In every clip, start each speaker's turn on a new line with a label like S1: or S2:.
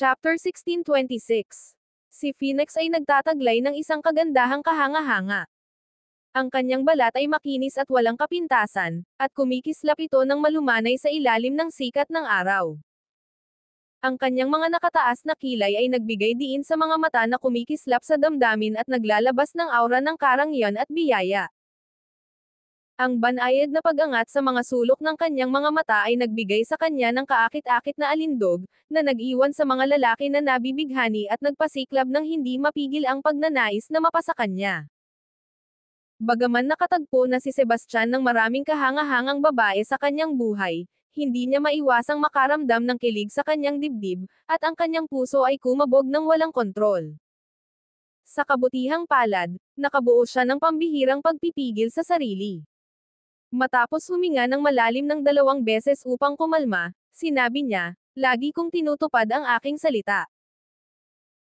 S1: Chapter 1626. Si Phoenix ay nagtataglay ng isang kagandahang kahanga-hanga. Ang kanyang balat ay makinis at walang kapintasan, at kumikislap ito ng malumanay sa ilalim ng sikat ng araw. Ang kanyang mga nakataas na kilay ay nagbigay diin sa mga mata na kumikislap sa damdamin at naglalabas ng aura ng karangyaan at biyaya. Ang banayad na pag-angat sa mga sulok ng kanyang mga mata ay nagbigay sa kanya ng kaakit-akit na alindog, na nag-iwan sa mga lalaki na nabibighani at nagpasiklab ng hindi mapigil ang pagnanais na mapasa kanya. Bagaman nakatagpo na si Sebastian ng maraming kahanga-hangang babae sa kanyang buhay, hindi niya maiwasang makaramdam ng kilig sa kanyang dibdib, at ang kanyang puso ay kumabog ng walang kontrol. Sa kabutihang palad, nakabuo siya ng pambihirang pagpipigil sa sarili. Matapos huminga ng malalim ng 2 beses upang kumalma, sinabi niya, "Lagi kong tinutupad ang aking salita.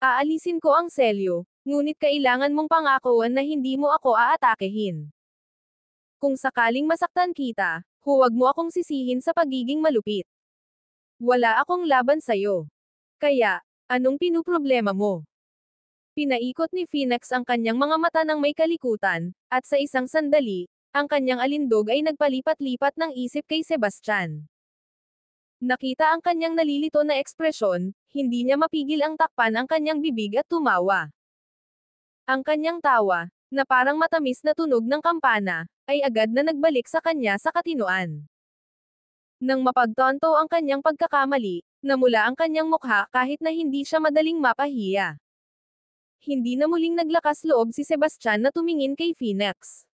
S1: Aalisin ko ang selyo, ngunit kailangan mong pangakuan na hindi mo ako aatakehin. Kung sakaling masaktan kita, huwag mo akong sisihin sa pagiging malupit. Wala akong laban sa'yo. Kaya, anong pinuproblema mo?" Pinaikot ni Phoenix ang kanyang mga mata ng may kalikutan, at sa isang sandali, ang kanyang alindog ay nagpalipat-lipat ng isip kay Sebastian. Nakita ang kanyang nalilito na ekspresyon, hindi niya mapigil ang takpan ang kanyang bibig at tumawa. Ang kanyang tawa, na parang matamis na tunog ng kampana, ay agad na nagbalik sa kanya sa katinoan. Nang mapagtanto ang kanyang pagkakamali, namula ang kanyang mukha kahit na hindi siya madaling mapahiya. Hindi na muling naglakas loob si Sebastian na tumingin kay Phoenix.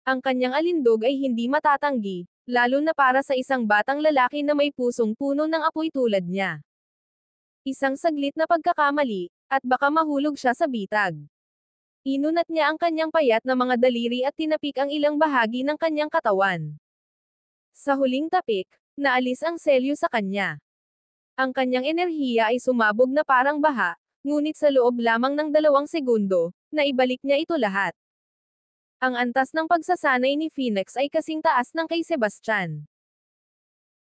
S1: Ang kanyang alindog ay hindi matatanggi, lalo na para sa isang batang lalaki na may pusong puno ng apoy tulad niya. Isang saglit na pagkakamali, at baka mahulog siya sa bitag. Inunat niya ang kanyang payat na mga daliri at tinapik ang ilang bahagi ng kanyang katawan. Sa huling tapik, naalis ang selyo sa kanya. Ang kanyang enerhiya ay sumabog na parang baha, ngunit sa loob lamang ng 2 segundo, naibalik niya ito lahat. Ang antas ng pagsasanay ni Phoenix ay kasing taas ng kay Sebastian.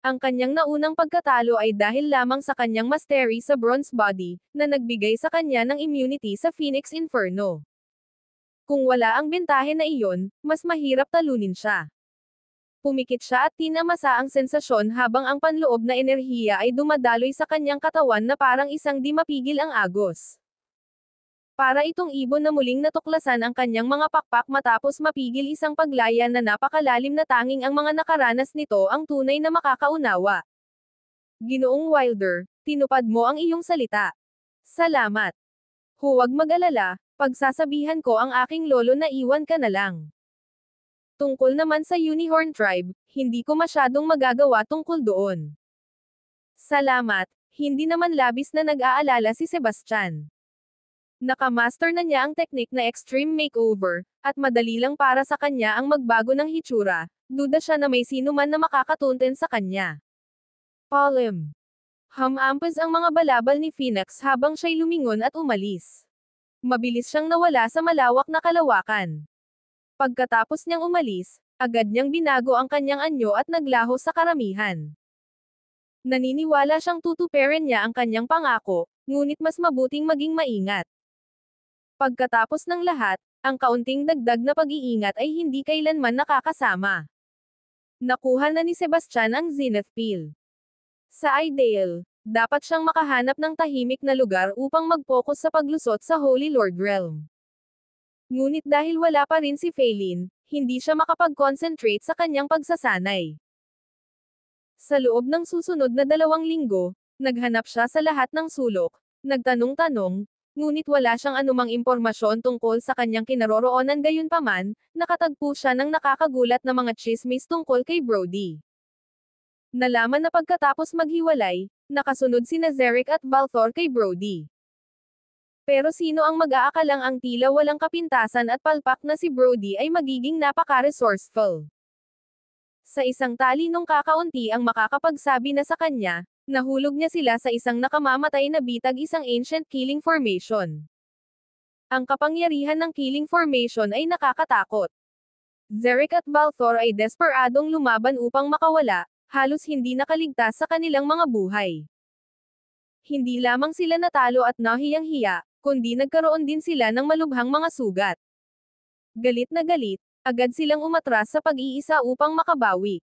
S1: Ang kanyang naunang pagkatalo ay dahil lamang sa kanyang mastery sa bronze body, na nagbigay sa kanya ng immunity sa Phoenix Inferno. Kung wala ang bentahe na iyon, mas mahirap talunin siya. Pumikit siya at tinamasa ang sensasyon habang ang panloob na enerhiya ay dumadaloy sa kanyang katawan na parang isang di mapigil ang agos. Para itong ibon na muling natuklasan ang kanyang mga pakpak matapos mapigil isang paglaya na napakalalim na tanging ang mga nakaranas nito ang tunay na makakaunawa. Ginoong Wilder, tinupad mo ang iyong salita. Salamat. Huwag mag-alala, pagsasabihan ko ang aking lolo na iwan ka na lang. Tungkol naman sa Unicorn Tribe, hindi ko masyadong magagawa tungkol doon. Salamat, hindi naman labis na nag-aalala si Sebastian. Nakamaster na niya ang teknik na extreme makeover, at madali lang para sa kanya ang magbago ng hitsura, duda siya na may sino man na makakatunten sa kanya. Palm. Hamampas ang mga balabal ni Phoenix habang siya'y lumingon at umalis. Mabilis siyang nawala sa malawak na kalawakan. Pagkatapos niyang umalis, agad niyang binago ang kanyang anyo at naglaho sa karamihan. Naniniwala siyang tutuperin niya ang kanyang pangako, ngunit mas mabuting maging maingat. Pagkatapos ng lahat, ang kaunting dagdag na pag-iingat ay hindi kailanman nakakasama. Nakuha na ni Sebastian ang Zenith Pill. Sa ideal, dapat siyang makahanap ng tahimik na lugar upang mag-focus sa paglusot sa Holy Lord Realm. Ngunit dahil wala pa rin si Phelan, hindi siya makapag-concentrate sa kanyang pagsasanay. Sa loob ng susunod na 2 linggo, naghanap siya sa lahat ng sulok, nagtanong-tanong, ngunit wala siyang anumang impormasyon tungkol sa kanyang kinaroroonan. Gayunpaman, nakatagpo siya ng nakakagulat na mga tsismis tungkol kay Brody. Nalaman na pagkatapos maghiwalay, nakasunod sina Zerek at Balthor kay Brody. Pero sino ang mag-aakalang ang tila walang kapintasan at palpak na si Brody ay magiging napaka-resourceful. Sa isang talinong kakaunti ang makakapagsabi na sa kanya, nahulog niya sila sa isang nakamamatay na bitag, isang ancient killing formation. Ang kapangyarihan ng killing formation ay nakakatakot. Zerek at Balthor ay desperadong lumaban upang makawala, halos hindi nakaligtas sa kanilang mga buhay. Hindi lamang sila natalo at nahiyang-hiya, kundi nagkaroon din sila ng malubhang mga sugat. Galit na galit, agad silang umatras sa pag-iisa upang makabawi.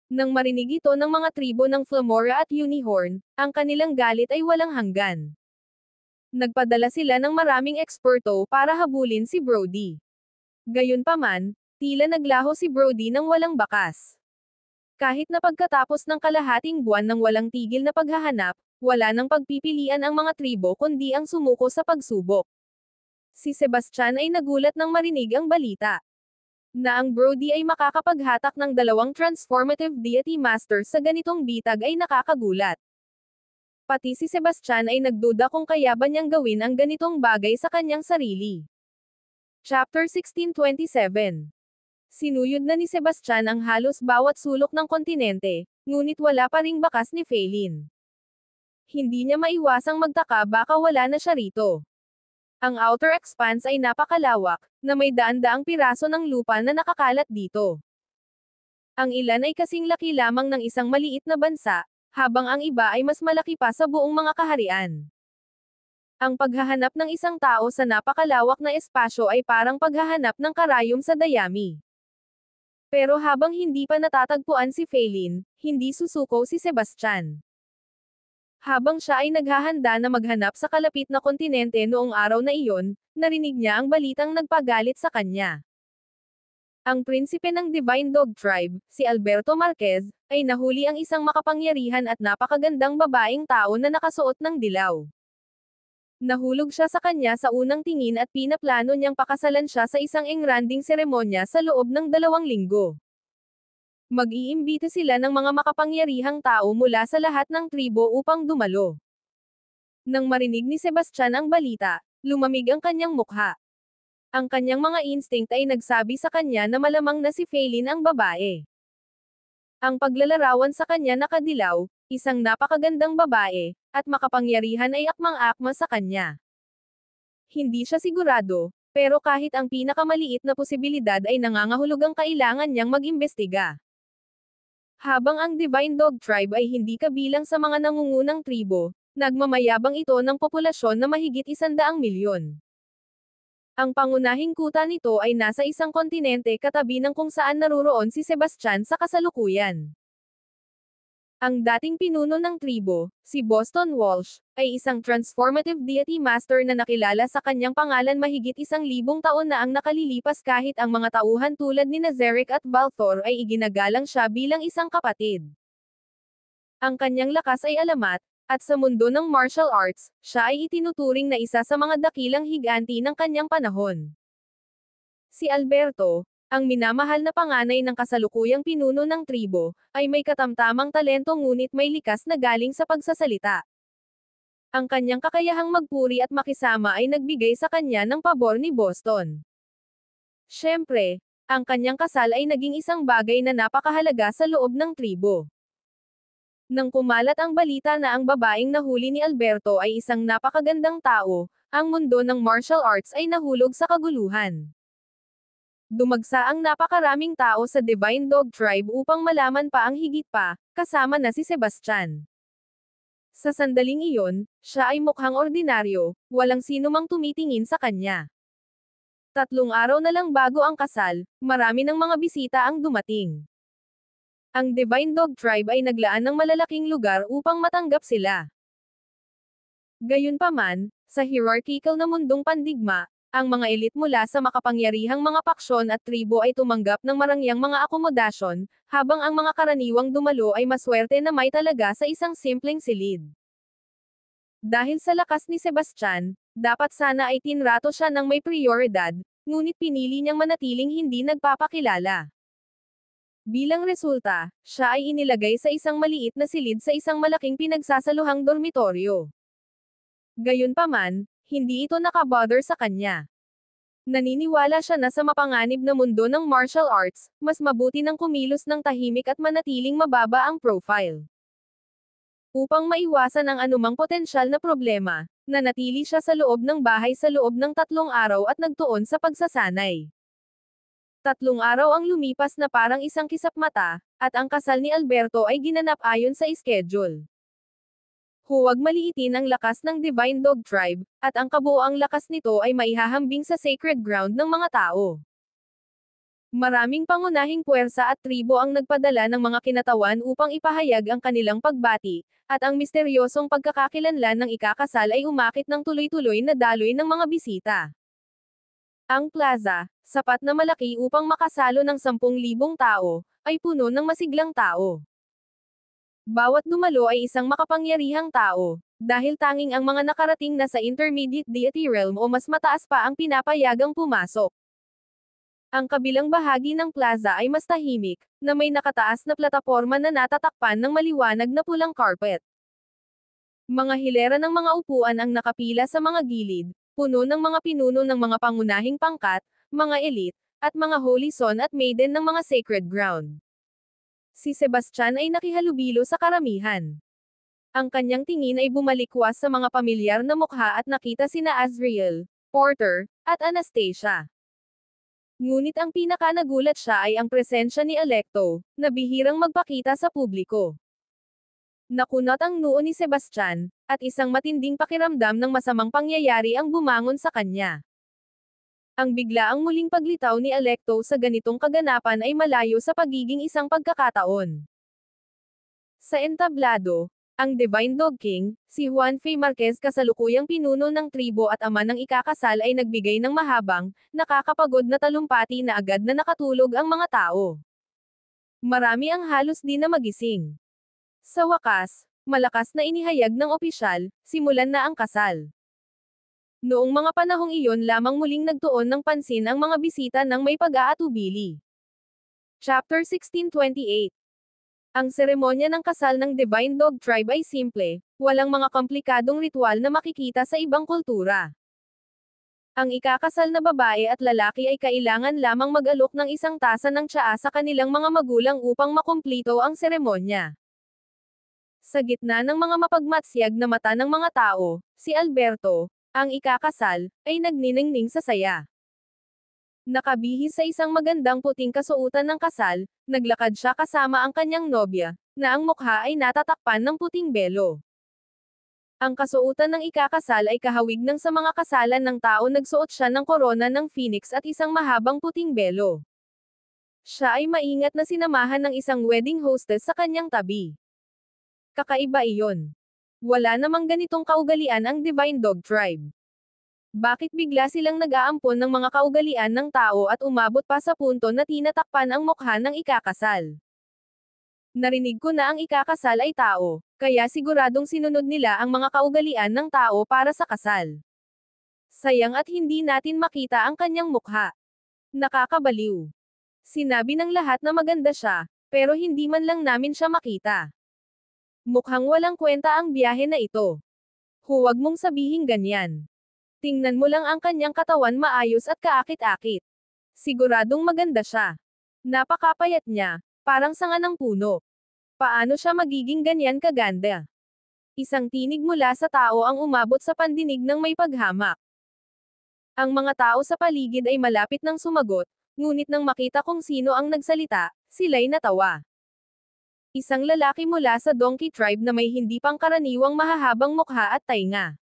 S1: Nang marinig ito ng mga tribo ng Flamora at Unihorn, ang kanilang galit ay walang hanggan. Nagpadala sila ng maraming eksperto para habulin si Brody. Gayunpaman, tila naglaho si Brody ng walang bakas. Kahit na pagkatapos ng kalahating buwan ng walang tigil na paghahanap, wala nang pagpipilian ang mga tribo kundi ang sumuko sa pagsubok. Si Sebastian ay nagulat nang marinig ang balita na ang Brody ay makakapaghatak ng 2 transformative deity masters sa ganitong bitag ay nakakagulat. Pati si Sebastian ay nagduda kung kaya ba niyang gawin ang ganitong bagay sa kanyang sarili. Chapter 1627. Sinuyod na ni Sebastian ang halos bawat sulok ng kontinente, ngunit wala pa ring bakas ni Phelan. Hindi niya maiwasang magtaka baka wala na siya rito. Ang outer expanse ay napakalawak, na may daan-daang piraso ng lupa na nakakalat dito. Ang ilan ay kasing laki lamang ng isang maliit na bansa, habang ang iba ay mas malaki pa sa buong mga kaharian. Ang paghahanap ng isang tao sa napakalawak na espasyo ay parang paghahanap ng karayom sa dayami. Pero habang hindi pa natatagpuan si Phelan, hindi susuko si Sebastian. Habang siya ay naghahanda na maghanap sa kalapit na kontinente noong araw na iyon, narinig niya ang balitang nagpagalit sa kanya. Ang prinsipe ng Divine Dog Tribe, si Alberto Marquez, ay nahuli ang isang makapangyarihan at napakagandang babaeng tao na nakasuot ng dilaw. Nahulog siya sa kanya sa unang tingin at pinaplano niyang pakasalan siya sa isang engranding seremonya sa loob ng 2 linggo. Mag-iimbita sila ng mga makapangyarihang tao mula sa lahat ng tribo upang dumalo. Nang marinig ni Sebastian ang balita, lumamig ang kanyang mukha. Ang kanyang mga instinct ay nagsabi sa kanya na malamang na si Phelan ang babae. Ang paglalarawan sa kanya nakadilaw, isang napakagandang babae, at makapangyarihan ay akmang-akma sa kanya. Hindi siya sigurado, pero kahit ang pinakamaliit na posibilidad ay nangangahulugang kailangan niyang mag-imbestiga. Habang ang Divine Dog Tribe ay hindi kabilang sa mga nangungunang tribo, nagmamayabang ito ng populasyon na mahigit 100 milyon. Ang pangunahing kuta nito ay nasa isang kontinente katabi ng kung saan naruroon si Sebastian sa kasalukuyan. Ang dating pinuno ng tribo, si Boston Walsh, ay isang transformative deity master na nakilala sa kanyang pangalan mahigit 1,000 taon na ang nakalilipas kahit ang mga tauhan tulad ni Nazarick at Balthor ay iginagalang siya bilang isang kapatid. Ang kanyang lakas ay alamat, at sa mundo ng martial arts, siya ay itinuturing na isa sa mga dakilang higanti ng kanyang panahon. Si Alberto, ang minamahal na panganay ng kasalukuyang pinuno ng tribo, ay may katamtamang talento ngunit may likas na galing sa pagsasalita. Ang kanyang kakayahang magpuri at makisama ay nagbigay sa kanya ng pabor ni Boston. Siyempre, ang kanyang kasal ay naging isang bagay na napakahalaga sa loob ng tribo. Nang kumalat ang balita na ang babaeng nahuli ni Alberto ay isang napakagandang tao, ang mundo ng martial arts ay nahulog sa kaguluhan. Dumagsa ang napakaraming tao sa Divine Dog Tribe upang malaman pa ang higit pa, kasama na si Sebastian. Sa sandaling iyon, siya ay mukhang ordinaryo, walang sinumang tumitingin sa kanya. 3 araw na lang bago ang kasal, marami ng mga bisita ang dumating. Ang Divine Dog Tribe ay naglaan ng malalaking lugar upang matanggap sila. Gayunpaman, sa hierarchical na mundong pandigma, ang mga elite mula sa makapangyarihang mga paksyon at tribo ay tumanggap ng marangyang mga akomodasyon, habang ang mga karaniwang dumalo ay maswerte na may talaga sa isang simpleng silid. Dahil sa lakas ni Sebastian, dapat sana ay tinrato siya ng may prioridad, ngunit pinili niyang manatiling hindi nagpapakilala. Bilang resulta, siya ay inilagay sa isang maliit na silid sa isang malaking pinagsasaluhang dormitoryo. Gayunpaman, hindi ito nakabother sa kanya. Naniniwala siya na sa mapanganib na mundo ng martial arts, mas mabuti nang kumilos ng tahimik at manatiling mababa ang profile. Upang maiwasan ang anumang potensyal na problema, nanatili siya sa loob ng bahay sa loob ng 3 araw at nagtuon sa pagsasanay. 3 araw ang lumipas na parang isang kisap mata, at ang kasal ni Alberto ay ginanap ayon sa schedule. Huwag maliitin ang lakas ng Divine Dog Tribe, at ang kabuoang lakas nito ay maihahambing sa sacred ground ng mga tao. Maraming pangunahing puwersa at tribo ang nagpadala ng mga kinatawan upang ipahayag ang kanilang pagbati, at ang misteryosong pagkakakilanlan ng ikakasal ay umakit ng tuloy-tuloy na daloy ng mga bisita. Ang plaza, sapat na malaki upang makasalo ng 10,000 tao, ay puno ng masiglang tao. Bawat dumalo ay isang makapangyarihang tao, dahil tanging ang mga nakarating na sa intermediate deity realm o mas mataas pa ang pinapayagang pumasok. Ang kabilang bahagi ng plaza ay mas tahimik, na may nakataas na plataporma na natatakpan ng maliwanag na pulang carpet. Mga hilera ng mga upuan ang nakapila sa mga gilid, puno ng mga pinuno ng mga pangunahing pangkat, mga elite, at mga holy son at maiden ng mga sacred ground. Si Sebastian ay nakihalubilo sa karamihan. Ang kanyang tingin ay bumalikwas sa mga pamilyar na mukha at nakita sina Azriel, Porter, at Anastasia. Ngunit ang pinaka-nagulat siya ay ang presensya ni Alecto, na bihirang magpakita sa publiko. Nakunot ang noo ni Sebastian, at isang matinding pakiramdam ng masamang pangyayari ang bumangon sa kanya. Ang biglaang muling paglitaw ni Alecto sa ganitong kaganapan ay malayo sa pagiging isang pagkakataon. Sa entablado, ang Divine Dog King, si Juan Fe Marquez kasalukuyang pinuno ng tribo at ama ng ikakasal ay nagbigay ng mahabang, nakakapagod na talumpati na agad na nakatulog ang mga tao. Marami ang halos di na magising. Sa wakas, malakas na inihayag ng opisyal, simulan na ang kasal. Noong mga panahong iyon lamang muling nagtuon ng pansin ang mga bisita ng may pag-aatubili. Chapter 1628. Ang seremonya ng kasal ng Divine Dog Tribe ay simple, walang mga komplikadong ritual na makikita sa ibang kultura. Ang ikakasal na babae at lalaki ay kailangan lamang mag-alok ng isang tasa ng tsaa sa kanilang mga magulang upang makumplito ang seremonya. Sa gitna ng mga mapagmatsyag na mata ng mga tao, si Alberto, ang ikakasal, ay nagniningning sa saya. Nakabihis sa isang magandang puting kasuotan ng kasal, naglakad siya kasama ang kanyang nobya, na ang mukha ay natatakpan ng puting belo. Ang kasuotan ng ikakasal ay kahawig ng sa mga kasalan ng tao nagsuot siya ng korona ng phoenix at isang mahabang puting belo. Siya ay maingat na sinamahan ng isang wedding hostess sa kanyang tabi. Kakaiba iyon. Wala namang ganitong kaugalian ang Divine Dog Tribe. Bakit bigla silang nag-aampon ng mga kaugalian ng tao at umabot pa sa punto na tinatakpan ang mukha ng ikakasal? Narinig ko na ang ikakasal ay tao, kaya siguradong sinunod nila ang mga kaugalian ng tao para sa kasal. Sayang at hindi natin makita ang kanyang mukha. Nakakabaliw. Sinabi ng lahat na maganda siya, pero hindi man lang namin siya makita. Mukhang walang kwenta ang biyahe na ito. Huwag mong sabihing ganyan. Tingnan mo lang ang kanyang katawan maayos at kaakit-akit. Siguradong maganda siya. Napakapayat niya, parang sanga ng puno. Paano siya magiging ganyan kaganda? Isang tinig mula sa tao ang umabot sa pandinig ng may paghamak. Ang mga tao sa paligid ay malapit nang sumagot, ngunit nang makita kung sino ang nagsalita, sila'y natawa. Isang lalaki mula sa Donkey Tribe na may hindi pangkaraniwang mahahabang mukha at tainga.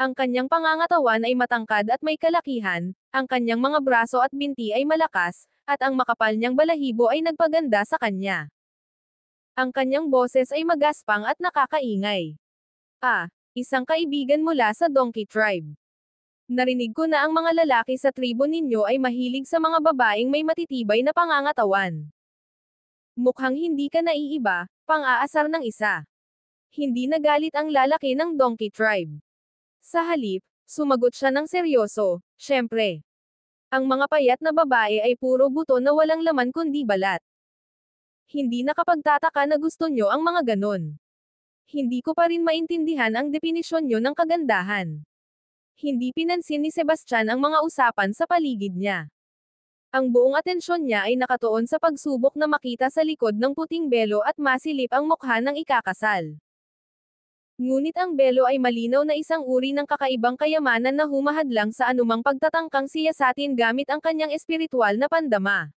S1: Ang kanyang pangangatawan ay matangkad at may kalakihan, ang kanyang mga braso at binti ay malakas, at ang makapal niyang balahibo ay nagpaganda sa kanya. Ang kanyang boses ay magaspang at nakakaingay. Isang kaibigan mula sa Donkey Tribe. Narinig ko na ang mga lalaki sa tribo ninyo ay mahilig sa mga babaeng may matitibay na pangangatawan. Mukhang hindi ka naiiba, pang-aasar ng isa. Hindi nagalit ang lalaki ng Donkey Tribe. Sa halip, sumagot siya ng seryoso, syempre. Ang mga payat na babae ay puro buto na walang laman kundi balat. Hindi nakapagtataka na gusto nyo ang mga ganon. Hindi ko pa rin maintindihan ang definisyon nyo ng kagandahan. Hindi pinansin ni Sebastian ang mga usapan sa paligid niya. Ang buong atensyon niya ay nakatuon sa pagsubok na makita sa likod ng puting belo at masilip ang mukha ng ikakasal. Ngunit ang belo ay malinaw na isang uri ng kakaibang kayamanan na humahadlang sa anumang pagtatangkang siyasatin gamit ang kanyang espiritual na pandama.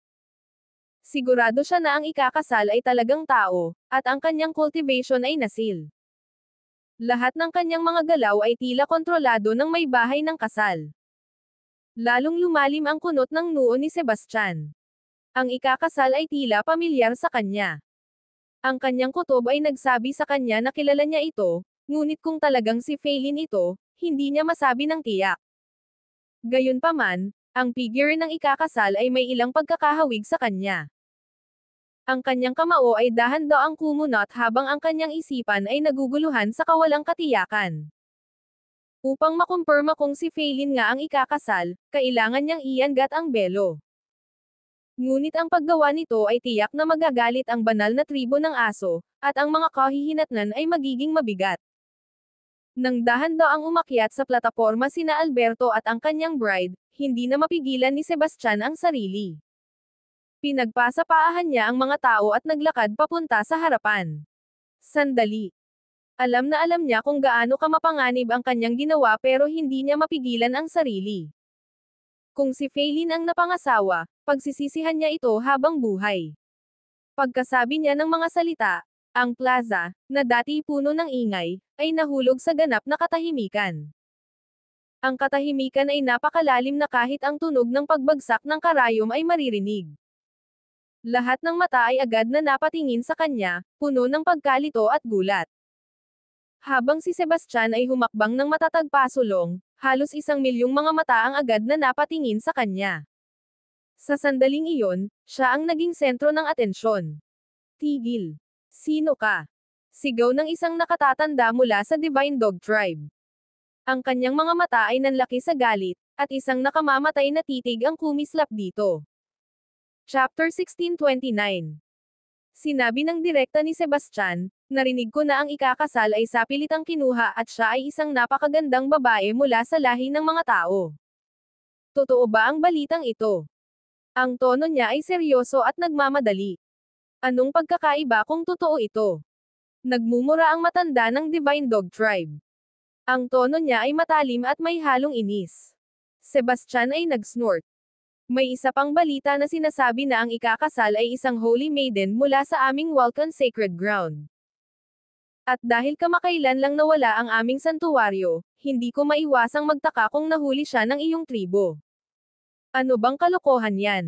S1: Sigurado siya na ang ikakasal ay talagang tao, at ang kanyang cultivation ay nasil. Lahat ng kanyang mga galaw ay tila kontrolado ng may bahay ng kasal. Lalong lumalim ang kunot ng noo ni Sebastian. Ang ikakasal ay tila pamilyar sa kanya. Ang kanyang kutob ay nagsabi sa kanya na kilala niya ito, ngunit kung talagang si Feilin ito, hindi niya masabi ng tiyak. Gayunpaman, ang figure ng ikakasal ay may ilang pagkakahawig sa kanya. Ang kanyang kamao ay dahan-daang kumunot habang ang kanyang isipan ay naguguluhan sa kawalang katiyakan. Upang makumpirma kung si Feilin nga ang ikakasal, kailangan niyang iangat ang belo. Ngunit ang paggawa nito ay tiyak na magagalit ang banal na tribo ng aso, at ang mga kahihinatnan ay magiging mabigat. Nang dahan-daang umakyat sa plataporma sina Alberto at ang kanyang bride, hindi na mapigilan ni Sebastian ang sarili. Pinagpasapaahan niya ang mga tao at naglakad papunta sa harapan. Sandali. Alam na alam niya kung gaano kamapanganib ang kanyang ginawa pero hindi niya mapigilan ang sarili. Kung si Feilin ang napangasawa, pagsisisihan niya ito habang buhay. Pagkasabi niya ng mga salita, ang plaza, na dati puno ng ingay, ay nahulog sa ganap na katahimikan. Ang katahimikan ay napakalalim na kahit ang tunog ng pagbagsak ng karayom ay maririnig. Lahat ng mata ay agad na napatingin sa kanya, puno ng pagkalito at gulat. Habang si Sebastian ay humakbang ng matatag pasulong, halos 1,000,000 mga mata ang agad na napatingin sa kanya. Sa sandaling iyon, siya ang naging sentro ng atensyon. Tigil. Sino ka? Sigaw ng isang nakatatanda mula sa Divine Dog Tribe. Ang kanyang mga mata ay nanlaki sa galit, at isang nakamamatay na titig ang kumislap dito. Chapter 1629. Sinabi ng direkta ni Sebastian, narinig ko na ang ikakasal ay sapilitang kinuha at siya ay isang napakagandang babae mula sa lahi ng mga tao. Totoo ba ang balitang ito? Ang tono niya ay seryoso at nagmamadali. Anong pagkakaiba kung totoo ito? Nagmumura ang matanda ng Divine Dog Tribe. Ang tono niya ay matalim at may halong inis. Sebastian ay nag-snort. May isa pang balita na sinasabi na ang ikakasal ay isang holy maiden mula sa aming Vulcan Sacred Ground. At dahil kamakailan lang nawala ang aming santuwaryo, hindi ko maiwasang magtaka kung nahuli siya ng iyong tribo. Ano bang kalokohan yan?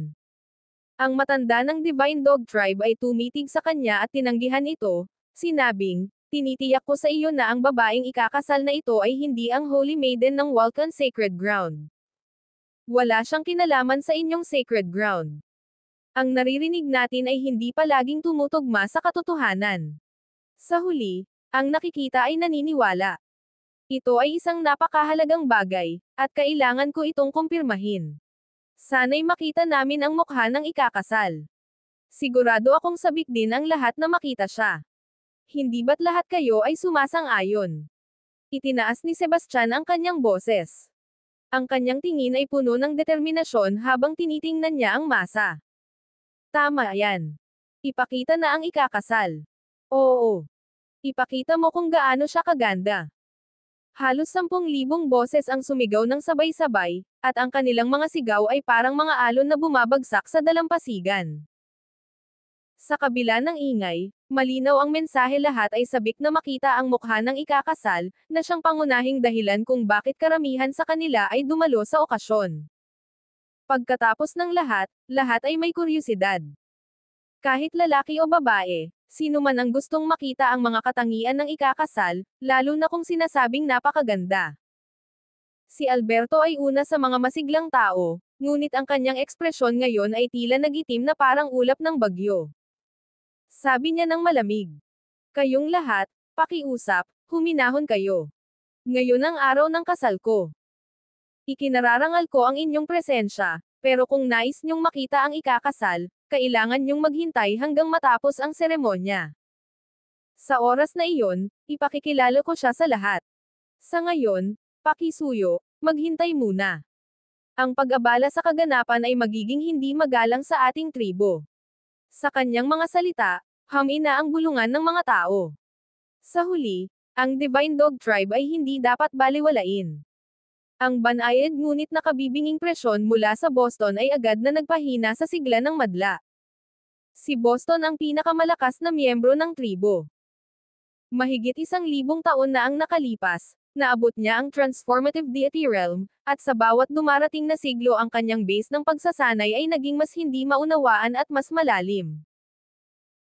S1: Ang matanda ng Divine Dog Tribe ay tumitig sa kanya at tinanggihan ito, sinabing, tinitiyak ko sa iyo na ang babaeng ikakasal na ito ay hindi ang holy maiden ng Vulcan Sacred Ground. Wala siyang kinalaman sa inyong sacred ground. Ang naririnig natin ay hindi palaging tumutugma sa katotohanan. Sa huli, ang nakikita ay naniniwala. Ito ay isang napakahalagang bagay, at kailangan ko itong kumpirmahin. Sana'y makita namin ang mukha ng ikakasal. Sigurado akong sabik din ang lahat na makita siya. Hindi ba't lahat kayo ay sumasang-ayon? Itinaas ni Sebastian ang kanyang boses. Ang kanyang tingin ay puno ng determinasyon habang tinitingnan niya ang masa. Tama yan. Ipakita na ang ikakasal. Oo. Ipakita mo kung gaano siya kaganda. Halos 10,000 boses ang sumigaw ng sabay-sabay, at ang kanilang mga sigaw ay parang mga alon na bumabagsak sa dalampasigan. Sa kabila ng ingay, malinaw ang mensahe, lahat ay sabik na makita ang mukha ng ikakasal, na siyang pangunahing dahilan kung bakit karamihan sa kanila ay dumalo sa okasyon. Pagkatapos ng lahat ay may kuryosidad. Kahit lalaki o babae, sino man ang gustong makita ang mga katangian ng ikakasal, lalo na kung sinasabing napakaganda. Si Alberto ay una sa mga masiglang tao, ngunit ang kanyang ekspresyon ngayon ay tila nagitim na parang ulap ng bagyo. Sabi niya ng malamig. Kayong lahat, pakiusap, huminahon kayo. Ngayon ang araw ng kasal ko. Ikinararangal ko ang inyong presensya, pero kung nais niyong makita ang ikakasal, kailangan niyong maghintay hanggang matapos ang seremonya. Sa oras na iyon, ipakikilala ko siya sa lahat. Sa ngayon, pakisuyo, maghintay muna. Ang pag-abala sa kaganapan ay magiging hindi magalang sa ating tribo. Sa kanyang mga salita, hamina ang bulungan ng mga tao. Sa huli, ang Divine Dog Tribe ay hindi dapat baliwalain. Ang banayad ngunit nakabibinging presyon mula sa Boston ay agad na nagpahina sa sigla ng madla. Si Boston ang pinakamalakas na miyembro ng tribo. Mahigit 1,000 taon na ang nakalipas, naabot niya ang transformative deity realm, at sa bawat dumarating na siglo ang kanyang base ng pagsasanay ay naging mas hindi maunawaan at mas malalim.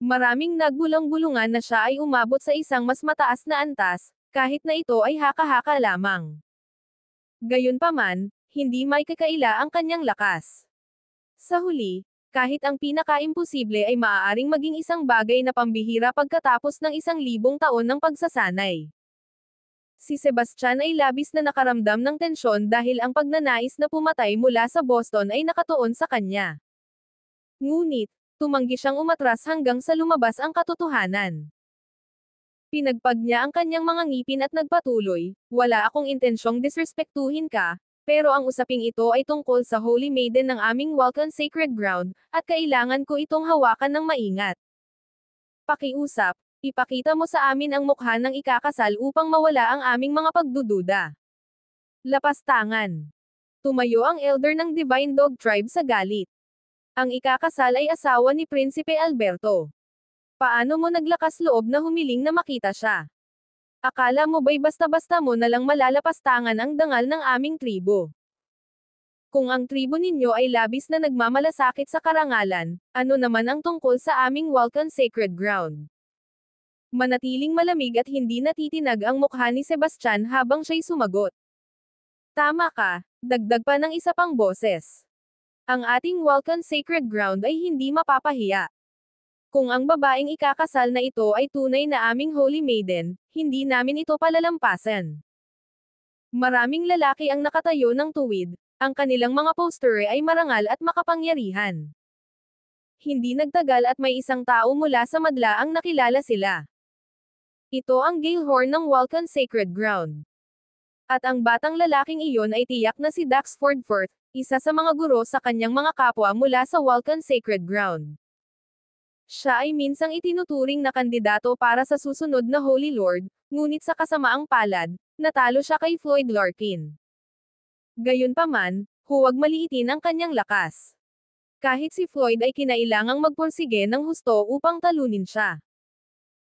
S1: Maraming nagbulong-bulungan na siya ay umabot sa isang mas mataas na antas, kahit na ito ay haka-haka lamang. Gayunpaman, hindi may kakaila ang kanyang lakas. Sa huli, kahit ang pinaka-imposible ay maaaring maging isang bagay na pambihira pagkatapos ng 1,000 taon ng pagsasanay. Si Sebastian ay labis na nakaramdam ng tensyon dahil ang pagnanais na pumatay mula sa Boston ay nakatuon sa kanya. Ngunit, tumanggi siyang umatras hanggang sa lumabas ang katotohanan. Pinagpag niya ang kanyang mga ngipin at nagpatuloy, "Wala akong intensyong disrespektuhin ka, pero ang usaping ito ay tungkol sa Holy Maiden ng aming Vulcan Sacred Ground, at kailangan ko itong hawakan ng maingat. Pakiusap, ipakita mo sa amin ang mukha ng ikakasal upang mawala ang aming mga pagdududa." Lapastangan. Tumayo ang elder ng Divine Dog Tribe sa galit. Ang ikakasal ay asawa ni Prinsipe Alberto. Paano mo naglakas loob na humiling na makita siya? Akala mo ba'y basta-basta mo nalang malalapastangan ang dangal ng aming tribo? Kung ang tribo ninyo ay labis na nagmamalasakit sa karangalan, ano naman ang tungkol sa aming Vulcan Sacred Ground? Manatiling malamig at hindi natitinag ang mukha ni Sebastian habang siya'y sumagot. Tama ka, dagdag pa ng isa pang boses. Ang ating Vulcan Sacred Ground ay hindi mapapahiya. Kung ang babaeng ikakasal na ito ay tunay na aming Holy Maiden, hindi namin ito palalampasan. Maraming lalaki ang nakatayo ng tuwid, ang kanilang mga poster ay marangal at makapangyarihan. Hindi nagtagal at may isang tao mula sa madla ang nakilala sila. Ito ang Galehorn ng Vulcan Sacred Ground. At ang batang lalaking iyon ay tiyak na si Daxford Firth, isa sa mga guro sa kanyang mga kapwa mula sa Vulcan Sacred Ground. Siya ay minsang itinuturing na kandidato para sa susunod na Holy Lord, ngunit sa kasamaang palad, natalo siya kay Floyd Larkin. Gayunpaman, huwag maliitin ang kanyang lakas. Kahit si Floyd ay kinailangang magpursige ng husto upang talunin siya.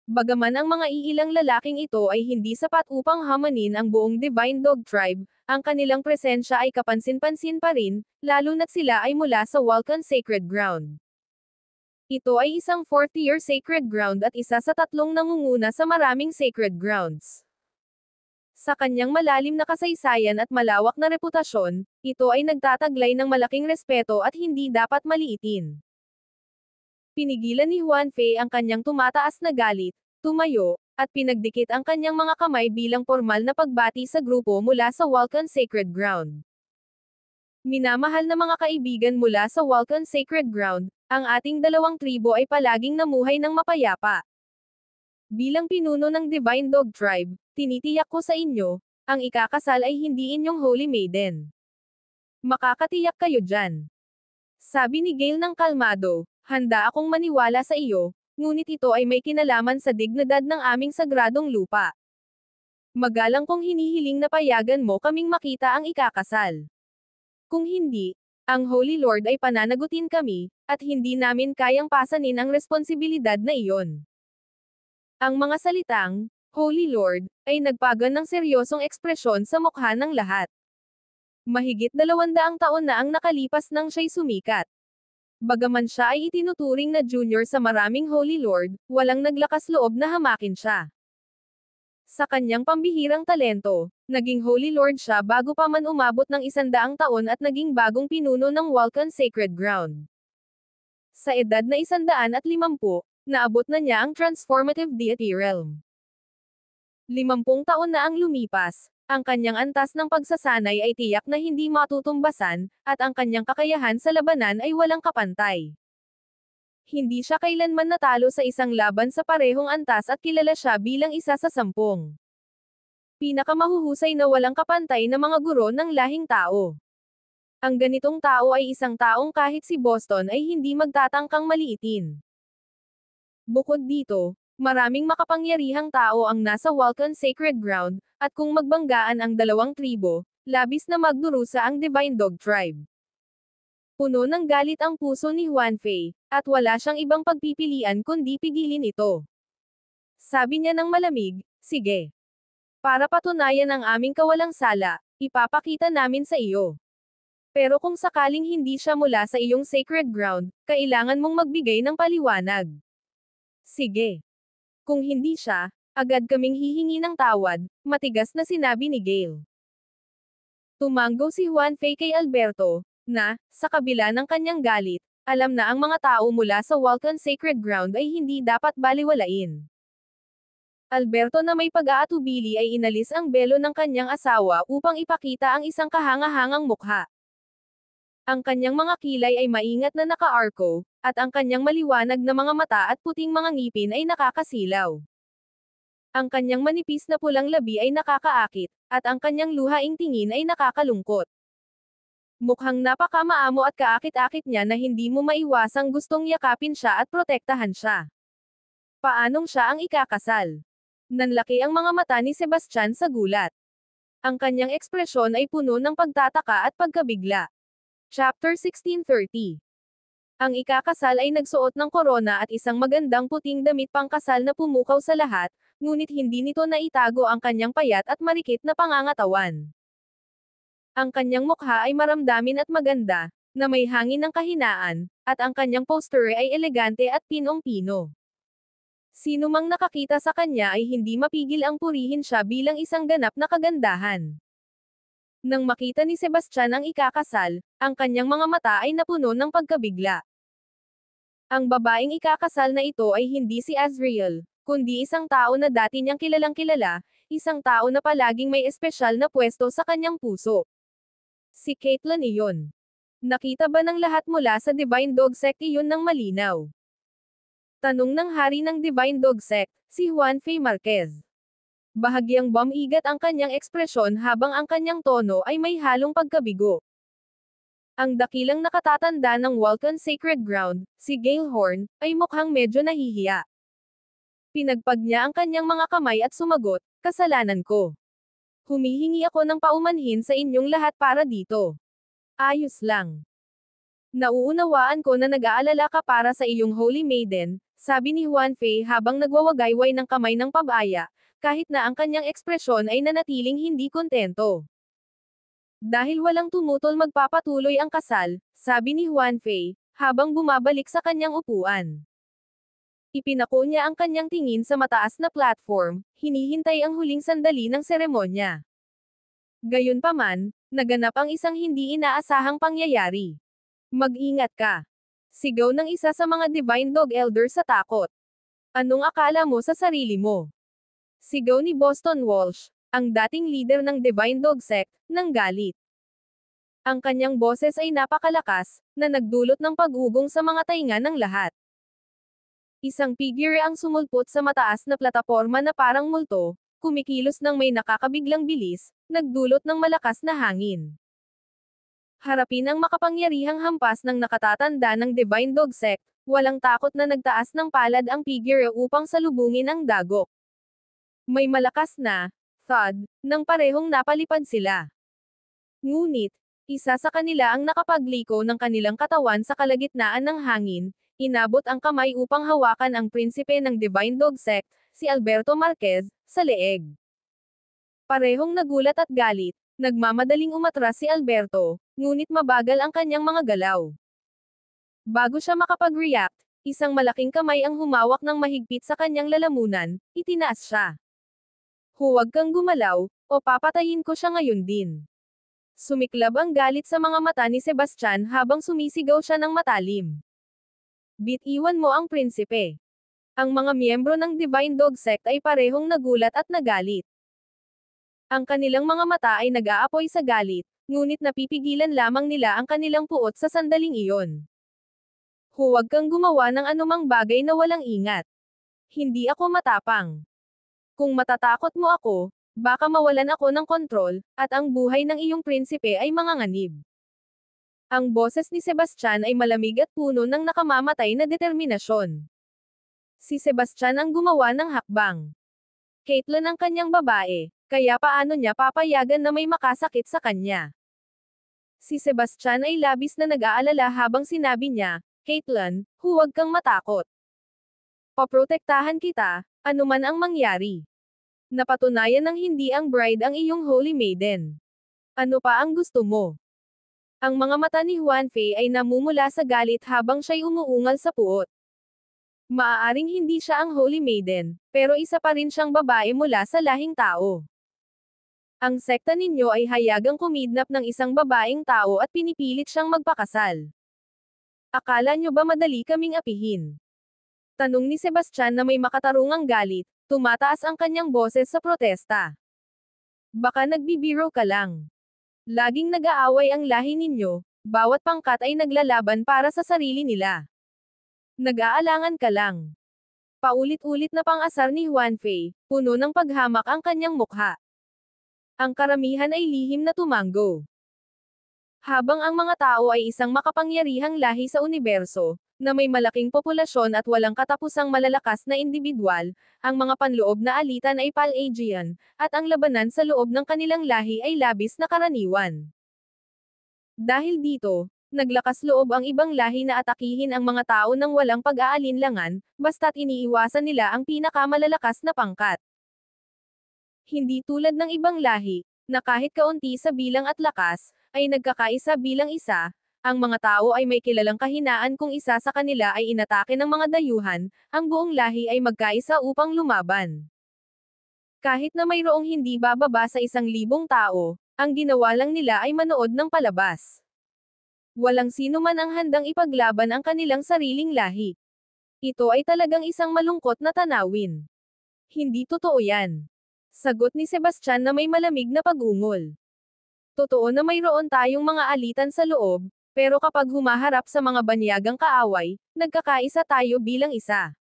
S1: Bagaman ang mga iilang lalaking ito ay hindi sapat upang hamanin ang buong Divine Dog Tribe, ang kanilang presensya ay kapansin-pansin pa rin, lalo na't sila ay mula sa Vulcan Sacred Ground. Ito ay isang 40-year sacred ground at isa sa 3 nangunguna sa maraming sacred grounds. Sa kanyang malalim na kasaysayan at malawak na reputasyon, ito ay nagtataglay ng malaking respeto at hindi dapat maliitin. Pinigilan ni Juan Fei ang kanyang tumataas na galit, tumayo, at pinagdikit ang kanyang mga kamay bilang formal na pagbati sa grupo mula sa Vulcan Sacred Ground. Minamahal na mga kaibigan mula sa Vulcan Sacred Ground, ang ating dalawang tribo ay palaging namuhay ng mapayapa. Bilang pinuno ng Divine Dog Tribe, tinitiyak ko sa inyo, ang ikakasal ay hindi inyong Holy Maiden. Makakatiyak kayo dyan. Sabi ni Gale ng kalmado, handa akong maniwala sa iyo, ngunit ito ay may kinalaman sa dignidad ng aming sagradong lupa. Magalang kong hinihiling na payagan mo kaming makita ang ikakasal. Kung hindi, ang Holy Lord ay pananagutin kami, at hindi namin kayang pasanin ang responsibilidad na iyon. Ang mga salitang, Holy Lord, ay nagpagan ng seryosong ekspresyon sa mukha ng lahat. Mahigit 200 taon na ang nakalipas nang siya'y sumikat. Bagaman siya ay itinuturing na junior sa maraming Holy Lord, walang naglakas loob na hamakin siya. Sa kanyang pambihirang talento, naging Holy Lord siya bago pa man umabot ng 100 taon at naging bagong pinuno ng Vulcan Sacred Ground. Sa edad na 150, naabot na niya ang transformative deity realm. 50 taon na ang lumipas, ang kanyang antas ng pagsasanay ay tiyak na hindi matutumbasan, at ang kanyang kakayahan sa labanan ay walang kapantay. Hindi siya kailanman natalo sa isang laban sa parehong antas at kilala siya bilang isa sa 10 pinakamahuhusay na walang kapantay na mga guro ng lahing tao. Ang ganitong tao ay isang taong kahit si Boston ay hindi magtatangkang maliitin. Bukod dito, maraming makapangyarihang tao ang nasa Vulcan Sacred Ground, at kung magbanggaan ang dalawang tribo, labis na magdurusa ang Divine Dog Tribe. Puno ng galit ang puso ni Juan Fei, at wala siyang ibang pagpipilian kundi pigilin ito. Sabi niya ng malamig, sige. Para patunayan ang aming kawalang sala, ipapakita namin sa iyo. Pero kung sakaling hindi siya mula sa iyong sacred ground, kailangan mong magbigay ng paliwanag. Sige. Kung hindi siya, agad kaming hihingi ng tawad, matigas na sinabi ni Gale. Tumanggo si Juan Fei kay Alberto, na, sa kabila ng kanyang galit, alam na ang mga tao mula sa Vulcan Sacred Ground ay hindi dapat baliwalain. Alberto na may pag-aatubili ay inalis ang belo ng kanyang asawa upang ipakita ang isang kahangahangang mukha. Ang kanyang mga kilay ay maingat na naka-arco, at ang kanyang maliwanag na mga mata at puting mga ngipin ay nakakasilaw. Ang kanyang manipis na pulang labi ay nakakaakit, at ang kanyang luhaing tingin ay nakakalungkot. Mukhang napakamaamo at kaakit-akit niya na hindi mo maiwasang gustong yakapin siya at protektahan siya. Paanong siya ang ikakasal? Nanlaki ang mga mata ni Sebastian sa gulat. Ang kanyang ekspresyon ay puno ng pagtataka at pagkabigla. Chapter 1630. Ang ikakasal ay nagsuot ng korona at isang magandang puting damit pangkasal na pumukaw sa lahat, ngunit hindi nito naitago ang kanyang payat at marikit na pangangatawan. Ang kanyang mukha ay maramdamin at maganda, na may hangin ng kahinaan, at ang kanyang posture ay elegante at pinong-pino. Sino mang nakakita sa kanya ay hindi mapigil ang purihin siya bilang isang ganap na kagandahan. Nang makita ni Sebastian ang ikakasal, ang kanyang mga mata ay napuno ng pagkabigla. Ang babaeng ikakasal na ito ay hindi si Azriel, kundi isang tao na dati niyang kilalang-kilala, isang tao na palaging may espesyal na pwesto sa kanyang puso. Si Caitlyn iyon. Nakita ba ng lahat mula sa Divine Dog Sect iyon ng malinaw? Tanong ng hari ng Divine Dog Sect, si Juan Fei Marquez. Bahagyang bumigat ang kanyang ekspresyon habang ang kanyang tono ay may halong pagkabigo. Ang dakilang nakatatanda ng Vulcan Sacred Ground, si Gale Horn, ay mukhang medyo nahihiya. Pinagpag niya ang kanyang mga kamay at sumagot, kasalanan ko. Humihingi ako ng paumanhin sa inyong lahat para dito. Ayos lang. Nauunawaan ko na nag-aalala ka para sa iyong Holy Maiden, sabi ni Juan Fei habang nagwawagayway ng kamay ng pabaya, kahit na ang kanyang ekspresyon ay nanatiling hindi kontento. Dahil walang tumutol magpapatuloy ang kasal, sabi ni Juan Fei, habang bumabalik sa kanyang upuan. Ipinako niya ang kanyang tingin sa mataas na platform, hinihintay ang huling sandali ng seremonya. Gayunpaman, naganap ang isang hindi inaasahang pangyayari. Mag-ingat ka. Sigaw ng isa sa mga Divine Dog Elder sa takot. Anong akala mo sa sarili mo? Sigaw ni Boston Walsh, ang dating leader ng Divine Dog Sect, ng galit. Ang kanyang boses ay napakalakas, na nagdulot ng pag-ugong sa mga tainga ng lahat. Isang figure ang sumulpot sa mataas na plataporma na parang multo, kumikilos ng may nakakabiglang bilis, nagdulot ng malakas na hangin. Harapin ang makapangyarihang hampas ng nakatatanda ng Divine Dog Sect, walang takot na nagtaas ng palad ang figure upang salubungin ang dagok. May malakas na thud, nang parehong napalipad sila. Ngunit, isa sa kanila ang nakapagliko ng kanilang katawan sa kalagitnaan ng hangin, inabot ang kamay upang hawakan ang prinsipe ng Divine Dog Sect, si Alberto Marquez, sa leeg. Parehong nagulat at galit, nagmamadaling umatras si Alberto, ngunit mabagal ang kanyang mga galaw. Bago siya makapag-react, isang malaking kamay ang humawak ng mahigpit sa kanyang lalamunan, itinaas siya. Huwag kang gumalaw, o papatayin ko siya ngayon din. Sumiklab ang galit sa mga mata ni Sebastian habang sumisigaw siya ng matalim. Bitiwan mo ang prinsipe. Ang mga miyembro ng Divine Dog Sect ay parehong nagulat at nagalit. Ang kanilang mga mata ay nag-aapoy sa galit, ngunit napipigilan lamang nila ang kanilang puot sa sandaling iyon. Huwag kang gumawa ng anumang bagay na walang ingat. Hindi ako matapang. Kung matatakot mo ako, baka mawalan ako ng kontrol, at ang buhay ng iyong prinsipe ay manganganib. Ang boses ni Sebastian ay malamig at puno ng nakamamatay na determinasyon. Si Sebastian ang gumawa ng hakbang. Caitlyn ang kanyang babae, kaya paano niya papayagan na may makasakit sa kanya? Si Sebastian ay labis na nag-aalala habang sinabi niya, Caitlyn, huwag kang matakot. Paprotektahan kita, Ano man ang mangyari. Napatunayan ng hindi ang bride ang iyong holy maiden. Ano pa ang gusto mo? Ang mga mata ni Huanfei ay namumula sa galit habang siya'y umuungal sa puot. Maaaring hindi siya ang holy maiden, pero isa pa rin siyang babae mula sa lahing tao. Ang sekta ninyo ay hayagang kumidnap ng isang babaeng tao at pinipilit siyang magpakasal. Akala nyo ba madali kaming apihin? Tanong ni Sebastian na may makatarungang galit, tumataas ang kanyang boses sa protesta. Baka nagbibiro ka lang. Laging nag-aaway ang lahi ninyo, bawat pangkat ay naglalaban para sa sarili nila. Nag-aalangan ka lang. Paulit-ulit na pang-asar ni Huanfei, puno ng paghamak ang kanyang mukha. Ang karamihan ay lihim na tumango. Habang ang mga tao ay isang makapangyarihang lahi sa universo, na may malaking populasyon at walang katapusang malalakas na individual, ang mga panloob na alitan ay Pal-Aegean, at ang labanan sa loob ng kanilang lahi ay labis na karaniwan. Dahil dito, naglakas loob ang ibang lahi na atakihin ang mga tao ng walang pag-aalinlangan, basta't iniiwasan nila ang pinakamalalakas na pangkat. Hindi tulad ng ibang lahi, na kahit kaunti sa bilang at lakas, ay nagkakaisa bilang isa, ang mga tao ay may kilalang kahinaan kung isa sa kanila ay inatake ng mga dayuhan, ang buong lahi ay magkaisa upang lumaban. Kahit na mayroong hindi bababa sa 1,000 tao, ang ginawa lang nila ay manood ng palabas. Walang sino man ang handang ipaglaban ang kanilang sariling lahi. Ito ay talagang isang malungkot na tanawin. Hindi totoo yan. Sagot ni Sebastian na may malamig na pag-ungol. Totoo na mayroon tayong mga alitan sa loob, pero kapag humaharap sa mga banyagang kaaway, nagkakaisa tayo bilang isa.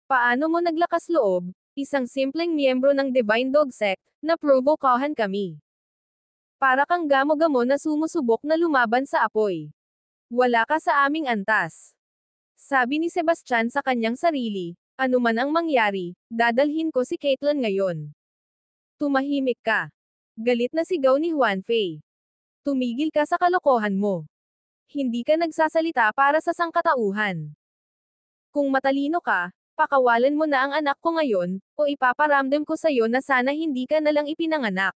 S1: Paano mo naglakas loob? Isang simpleng miyembro ng Divine Dog Sect, na provokahan kami. Para kang gamo-gamo na sumusubok na lumaban sa apoy. Wala ka sa aming antas. Sabi ni Sebastian sa kanyang sarili, ano man ang mangyari, dadalhin ko si Caitlyn ngayon. Tumahimik ka. Galit na sigaw ni Huanfei. Tumigil ka sa kalokohan mo. Hindi ka nagsasalita para sa sangkatauhan. Kung matalino ka, pakawalan mo na ang anak ko ngayon, o ipaparamdam ko sa'yo na sana hindi ka nalang ipinanganak.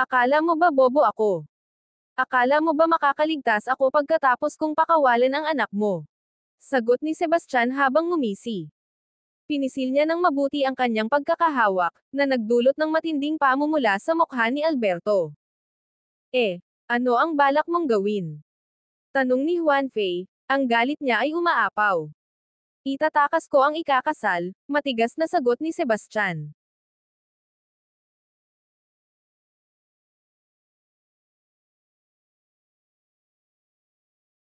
S1: Akala mo ba bobo ako? Akala mo ba makakaligtas ako pagkatapos kong pakawalan ang anak mo? Sagot ni Sebastian habang ngumisi. Pinisil niya ng mabuti ang kanyang pagkakahawak, na nagdulot ng matinding pamumula sa mukha ni Alberto. Ano ang balak mong gawin? Tanong ni Huanfei, ang galit niya ay umaapaw. Itatakas ko ang ikakasal, matigas na sagot ni Sebastian.